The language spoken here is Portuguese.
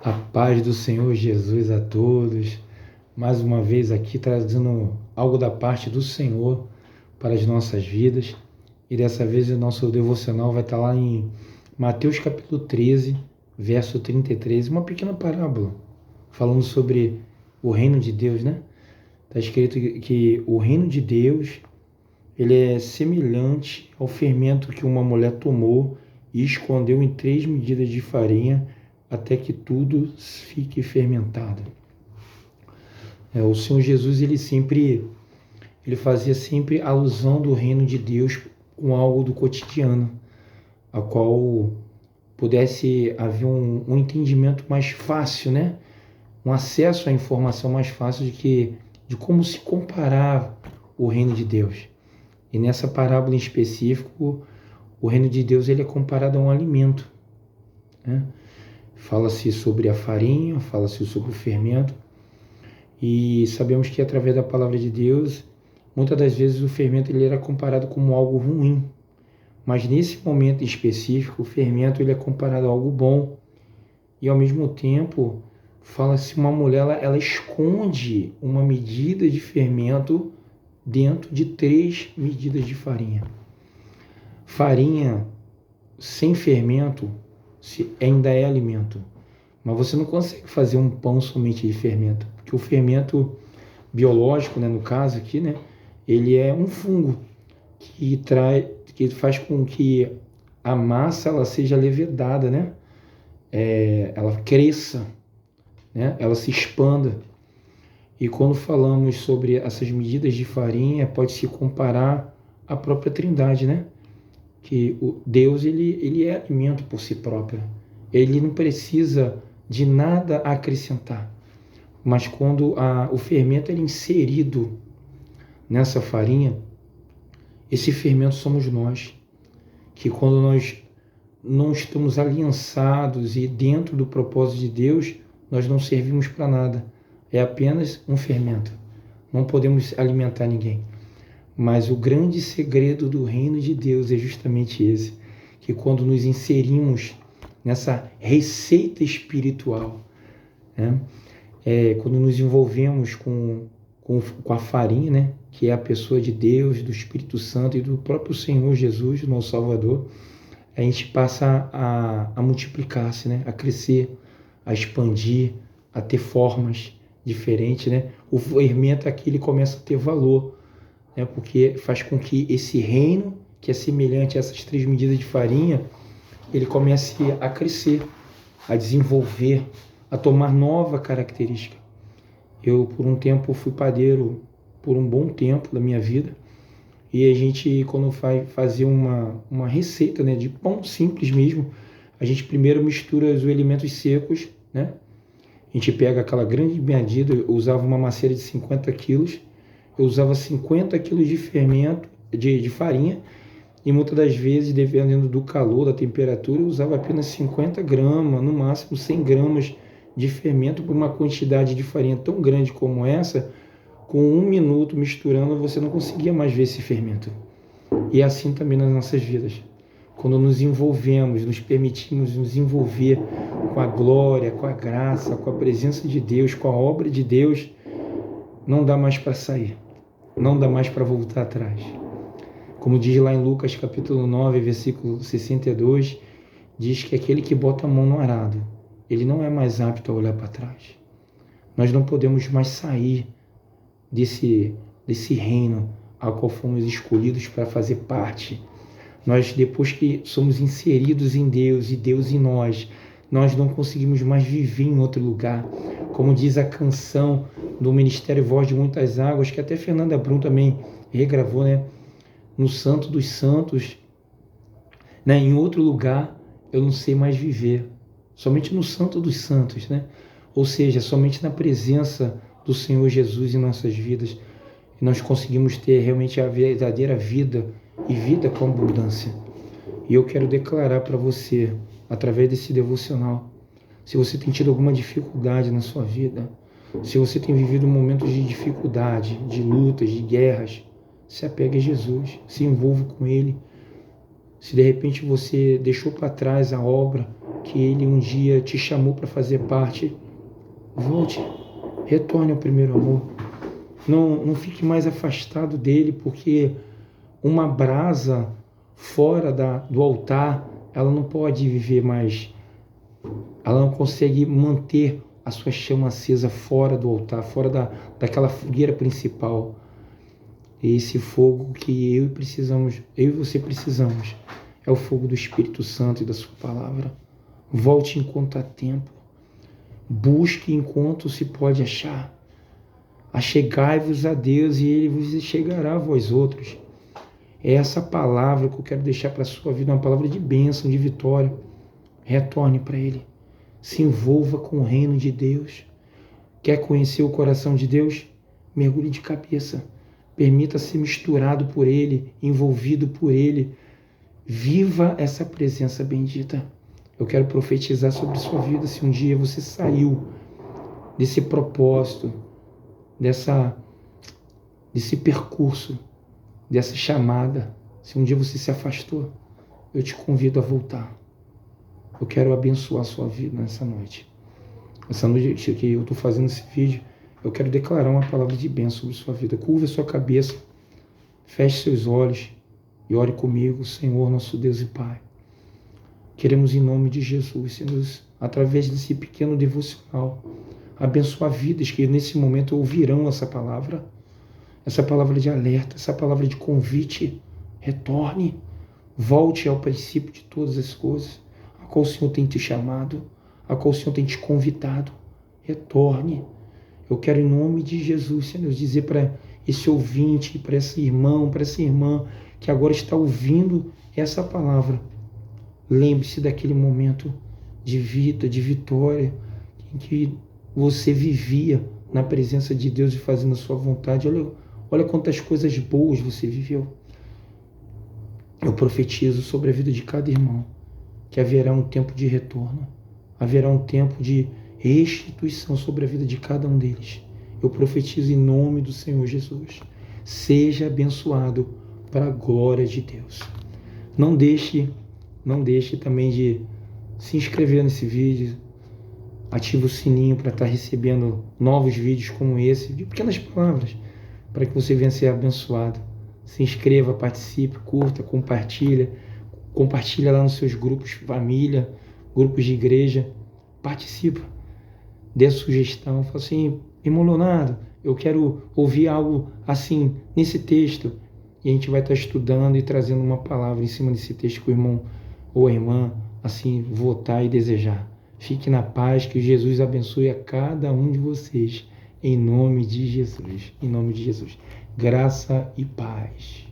A paz do Senhor Jesus a todos. Mais uma vez aqui trazendo algo da parte do Senhor para as nossas vidas. E dessa vez o nosso devocional vai estar lá em Mateus capítulo 13, verso 33. Uma pequena parábola falando sobre o reino de Deus, né? Está escrito que o reino de Deus ele é semelhante ao fermento que uma mulher tomou e escondeu em 3 medidas de farinha até que tudo fique fermentado. O Senhor Jesus ele fazia sempre alusão do reino de Deus com algo do cotidiano, a qual pudesse haver um entendimento mais fácil, né? Um acesso à informação mais fácil de como se comparar o reino de Deus. E nessa parábola em específico, o reino de Deus ele é comparado a um alimento, né? Fala-se sobre a farinha, fala-se sobre o fermento, e sabemos que através da palavra de Deus, muitas das vezes o fermento ele era comparado como algo ruim, mas nesse momento específico, o fermento ele é comparado a algo bom, e ao mesmo tempo, fala-se uma mulher, ela esconde uma medida de fermento dentro de 3 medidas de farinha. Farinha sem fermento ainda é alimento, mas você não consegue fazer um pão somente de fermento, porque o fermento biológico, né, no caso aqui, né, ele é um fungo que faz com que a massa ela seja levedada, né, ela cresça, né, ela se expanda. E quando falamos sobre essas medidas de farinha, pode se comparar à própria Trindade, né? Que o Deus ele é alimento por si próprio. Ele não precisa de nada a acrescentar. Mas quando o fermento é inserido nessa farinha, esse fermento somos nós. Que quando nós não estamos aliançados e dentro do propósito de Deus, nós não servimos para nada. É apenas um fermento. Não podemos alimentar ninguém. Mas o grande segredo do reino de Deus é justamente esse, que quando nos inserimos nessa receita espiritual, né, quando nos envolvemos com a farinha, né, que é a pessoa de Deus, do Espírito Santo e do próprio Senhor Jesus, nosso Salvador, a gente passa a multiplicar-se, né, a crescer, a expandir, a ter formas diferentes, né? O fermento aqui ele começa a ter valor, né? Porque faz com que esse reino, que é semelhante a essas 3 medidas de farinha, ele comece a crescer, a desenvolver, a tomar nova característica. Eu, por um tempo, fui padeiro por um bom tempo da minha vida, e a gente, quando vai fazer uma receita, né, de pão simples mesmo, a gente primeiro mistura os elementos secos, né? A gente pega aquela grande medida, eu usava uma macieira de 50 quilos, eu usava 50 quilos de fermento, de farinha, e muitas das vezes, dependendo do calor, da temperatura, eu usava apenas 50 gramas, no máximo 100 gramas de fermento por uma quantidade de farinha tão grande como essa, com 1 minuto misturando, você não conseguia mais ver esse fermento. E é assim também nas nossas vidas. Quando nos envolvemos, nos permitimos nos envolver com a glória, com a graça, com a presença de Deus, com a obra de Deus, não dá mais para sair, não dá mais para voltar atrás. Como diz lá em Lucas capítulo 9, versículo 62, diz que aquele que bota a mão no arado, ele não é mais apto a olhar para trás. Nós não podemos mais sair desse reino ao qual fomos escolhidos para fazer parte. Nós, depois que somos inseridos em Deus e Deus em nós não conseguimos mais viver em outro lugar. Como diz a canção do Ministério Voz de Muitas Águas, que até Fernanda Brum também regravou, né? No Santo dos Santos, né? Em outro lugar eu não sei mais viver. Somente no Santo dos Santos, né? Ou seja, somente na presença do Senhor Jesus em nossas vidas nós conseguimos ter realmente a verdadeira vida e vida com abundância. E eu quero declarar para você, através desse devocional, se você tem tido alguma dificuldade na sua vida, se você tem vivido momentos de dificuldade, de lutas, de guerras, se apegue a Jesus, se envolva com Ele. Se de repente você deixou para trás a obra que Ele um dia te chamou para fazer parte, volte, retorne ao primeiro amor. Não fique mais afastado dele, porque uma brasa fora do altar, ela não pode viver mais, ela não consegue manter a sua chama acesa fora do altar, fora daquela fogueira principal. Esse fogo que eu e você precisamos, é o fogo do Espírito Santo e da sua palavra. Volte enquanto há tempo. Busque enquanto se pode achar. Achegai-vos a Deus e Ele vos chegará a vós outros. É essa palavra que eu quero deixar para a sua vida, uma palavra de bênção, de vitória. Retorne para Ele. Se envolva com o reino de Deus. Quer conhecer o coração de Deus? Mergulhe de cabeça. Permita ser misturado por Ele, envolvido por Ele. Viva essa presença bendita. Eu quero profetizar sobre sua vida. Se um dia você saiu desse propósito, desse percurso, dessa chamada, se um dia você se afastou, eu te convido a voltar. Eu quero abençoar a sua vida nessa noite. Essa noite que eu estou fazendo esse vídeo, eu quero declarar uma palavra de bênção sobre sua vida. Curva a sua cabeça, feche seus olhos e ore comigo, Senhor, nosso Deus e Pai. Queremos, em nome de Jesus, Senhor, através desse pequeno devocional, abençoar vidas que nesse momento ouvirão essa palavra de alerta, essa palavra de convite. Retorne, volte ao princípio de todas as coisas, a qual o Senhor tem te chamado, a qual o Senhor tem te convidado. Retorne. Eu quero, em nome de Jesus, Senhor, dizer para esse ouvinte, para esse irmão, para essa irmã que agora está ouvindo essa palavra, lembre-se daquele momento de vida, de vitória, em que você vivia na presença de Deus e fazendo a sua vontade. Olha quantas coisas boas você viveu. Eu profetizo sobre a vida de cada irmão que haverá um tempo de retorno, haverá um tempo de restituição sobre a vida de cada um deles. Eu profetizo em nome do Senhor Jesus. Seja abençoado para a glória de Deus. Não deixe também de se inscrever nesse vídeo. Ative o sininho para estar recebendo novos vídeos como esse, de pequenas palavras, para que você venha ser abençoado. Se inscreva, participe, curta, compartilha lá nos seus grupos, família, grupos de igreja. Participa, dê sugestão, fala assim, irmão Leonardo, eu quero ouvir algo assim nesse texto. E a gente vai estar estudando e trazendo uma palavra em cima desse texto que o irmão ou a irmã assim votar e desejar. Fique na paz, que Jesus abençoe a cada um de vocês. Em nome de Jesus. Em nome de Jesus. Graça e paz.